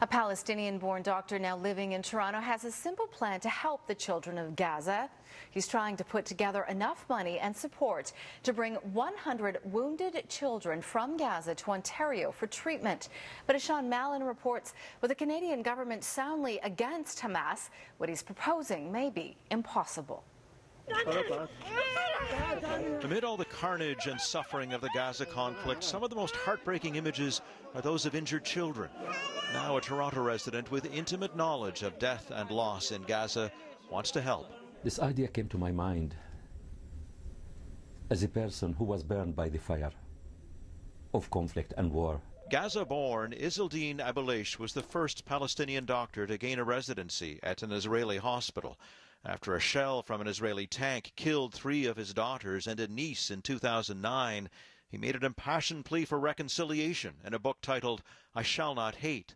A Palestinian-born doctor now living in Toronto has a simple plan to help the children of Gaza. He's trying to put together enough money and support to bring 100 wounded children from Gaza to Ontario for treatment. But as Sean Mallon reports, with the Canadian government soundly against Hamas, what he's proposing may be impossible. Amid all the carnage and suffering of the Gaza conflict, some of the most heartbreaking images are those of injured children. Now a Toronto resident with intimate knowledge of death and loss in Gaza wants to help. This idea came to my mind as a person who was burned by the fire of conflict and war. Gaza-born Izzeldin Abuleish was the first Palestinian doctor to gain a residency at an Israeli hospital. After a shell from an Israeli tank killed 3 of his daughters and a niece in 2009, he made an impassioned plea for reconciliation in a book titled I Shall Not Hate.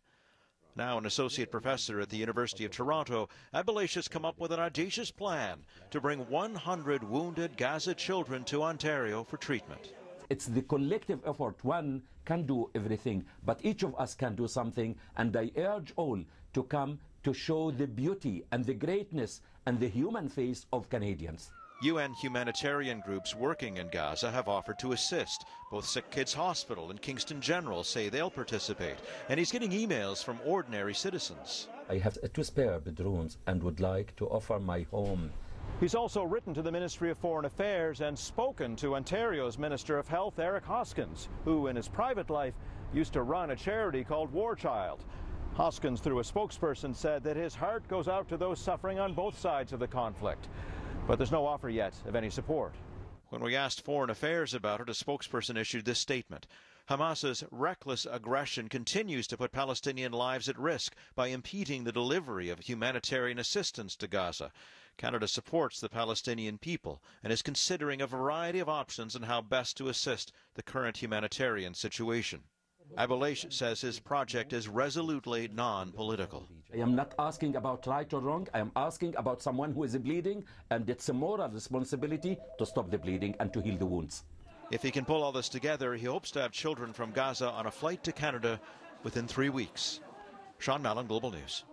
Now an associate professor at the University of Toronto, Abuleish has come up with an audacious plan to bring 100 wounded Gaza children to Ontario for treatment. It's the collective effort. One can do everything, but each of us can do something, and I urge all to come to show the beauty and the greatness and the human face of Canadians. UN humanitarian groups working in Gaza have offered to assist. Both Sick Kids Hospital and Kingston General say they'll participate, and he's getting emails from ordinary citizens. I have 2 spare bedrooms and would like to offer my home. He's also written to the Ministry of Foreign Affairs and spoken to Ontario's Minister of Health, Eric Hoskins, who in his private life used to run a charity called War Child. Hoskins, through a spokesperson, said that his heart goes out to those suffering on both sides of the conflict. But there's no offer yet of any support. When we asked Foreign Affairs about it, a spokesperson issued this statement. Hamas's reckless aggression continues to put Palestinian lives at risk by impeding the delivery of humanitarian assistance to Gaza. Canada supports the Palestinian people and is considering a variety of options on how best to assist the current humanitarian situation. Abuleish says his project is resolutely non-political. I am not asking about right or wrong. I am asking about someone who is bleeding, and it's a moral responsibility to stop the bleeding and to heal the wounds. If he can pull all this together, he hopes to have children from Gaza on a flight to Canada within 3 weeks. Sean Mallon, Global News.